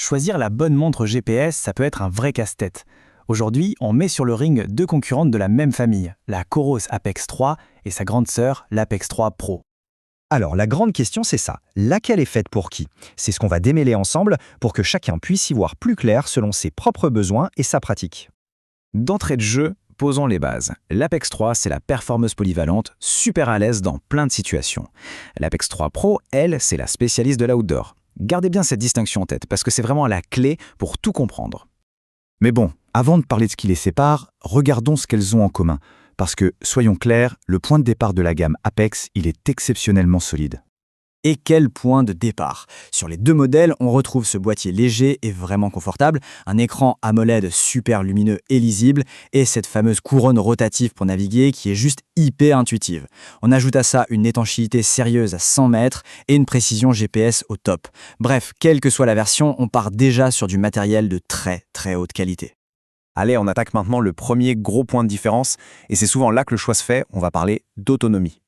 Choisir la bonne montre GPS, ça peut être un vrai casse-tête. Aujourd'hui, on met sur le ring deux concurrentes de la même famille, la Coros Apex 3 et sa grande sœur, l'Apex 3 Pro. Alors, la grande question, c'est ça. Laquelle est faite pour qui? C'est ce qu'on va démêler ensemble pour que chacun puisse y voir plus clair selon ses propres besoins et sa pratique. D'entrée de jeu, posons les bases. L'Apex 3, c'est la performeuse polyvalente, super à l'aise dans plein de situations. L'Apex 3 Pro, elle, c'est la spécialiste de l'outdoor. Gardez bien cette distinction en tête, parce que c'est vraiment la clé pour tout comprendre. Mais bon, avant de parler de ce qui les sépare, regardons ce qu'elles ont en commun. Parce que, soyons clairs, le point de départ de la gamme Apex, il est exceptionnellement solide. Et quel point de départ! Sur les deux modèles, on retrouve ce boîtier léger et vraiment confortable, un écran AMOLED super lumineux et lisible, et cette fameuse couronne rotative pour naviguer qui est juste hyper intuitive. On ajoute à ça une étanchéité sérieuse à 100 mètres et une précision GPS au top. Bref, quelle que soit la version, on part déjà sur du matériel de très très haute qualité. Allez, on attaque maintenant le premier gros point de différence, et c'est souvent là que le choix se fait, on va parler d'autonomie.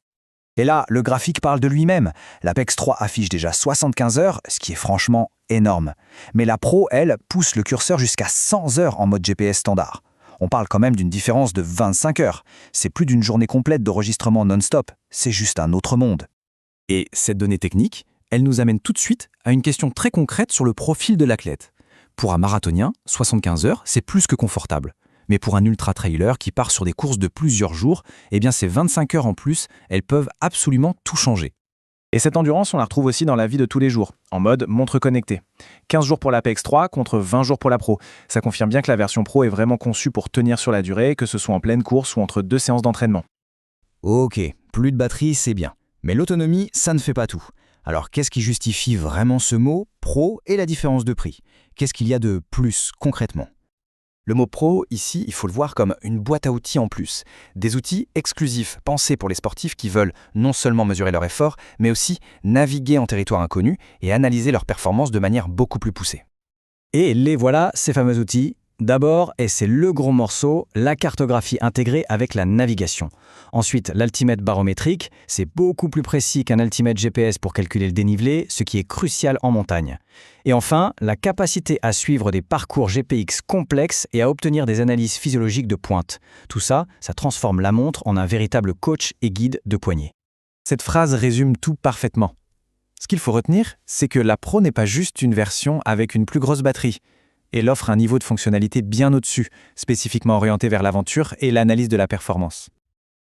Et là, le graphique parle de lui-même. L'Apex 3 affiche déjà 75 heures, ce qui est franchement énorme. Mais la Pro, elle, pousse le curseur jusqu'à 100 heures en mode GPS standard. On parle quand même d'une différence de 25 heures. C'est plus d'une journée complète d'enregistrement non-stop. C'est juste un autre monde. Et cette donnée technique, elle nous amène tout de suite à une question très concrète sur le profil de l'athlète. Pour un marathonien, 75 heures, c'est plus que confortable. Mais pour un ultra-trailer qui part sur des courses de plusieurs jours, eh bien ces 25 heures en plus, elles peuvent absolument tout changer. Et cette endurance, on la retrouve aussi dans la vie de tous les jours, en mode montre connectée. 15 jours pour l'Apex 3 contre 20 jours pour la Pro. Ça confirme bien que la version Pro est vraiment conçue pour tenir sur la durée, que ce soit en pleine course ou entre deux séances d'entraînement. Ok, plus de batterie, c'est bien. Mais l'autonomie, ça ne fait pas tout. Alors qu'est-ce qui justifie vraiment ce mot Pro et la différence de prix? Qu'est-ce qu'il y a de plus concrètement? Le mot pro, ici, il faut le voir comme une boîte à outils en plus. Des outils exclusifs, pensés pour les sportifs qui veulent non seulement mesurer leur effort, mais aussi naviguer en territoire inconnu et analyser leurs performances de manière beaucoup plus poussée. Et les voilà, ces fameux outils. D'abord, et c'est le gros morceau, la cartographie intégrée avec la navigation. Ensuite, l'altimètre barométrique, c'est beaucoup plus précis qu'un altimètre GPS pour calculer le dénivelé, ce qui est crucial en montagne. Et enfin, la capacité à suivre des parcours GPX complexes et à obtenir des analyses physiologiques de pointe. Tout ça, ça transforme la montre en un véritable coach et guide de poignet. Cette phrase résume tout parfaitement. Ce qu'il faut retenir, c'est que la Pro n'est pas juste une version avec une plus grosse batterie. Elle offre un niveau de fonctionnalité bien au-dessus, spécifiquement orienté vers l'aventure et l'analyse de la performance.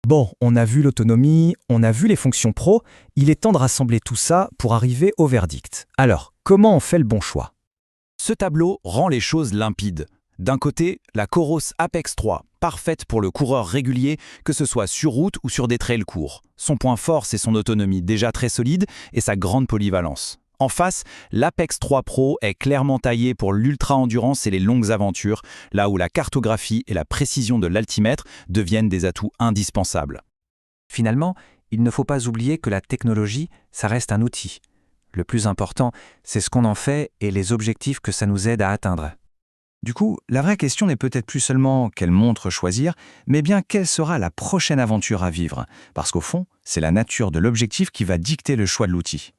Bon, on a vu l'autonomie, on a vu les fonctions pro, il est temps de rassembler tout ça pour arriver au verdict. Alors, comment on fait le bon choix? Ce tableau rend les choses limpides. D'un côté, la Coros Apex 3, parfaite pour le coureur régulier, que ce soit sur route ou sur des trails courts. Son point fort, c'est son autonomie déjà très solide et sa grande polyvalence. En face, l'Apex 3 Pro est clairement taillé pour l'ultra-endurance et les longues aventures, là où la cartographie et la précision de l'altimètre deviennent des atouts indispensables. Finalement, il ne faut pas oublier que la technologie, ça reste un outil. Le plus important, c'est ce qu'on en fait et les objectifs que ça nous aide à atteindre. Du coup, la vraie question n'est peut-être plus seulement quelle montre choisir, mais bien quelle sera la prochaine aventure à vivre, parce qu'au fond, c'est la nature de l'objectif qui va dicter le choix de l'outil.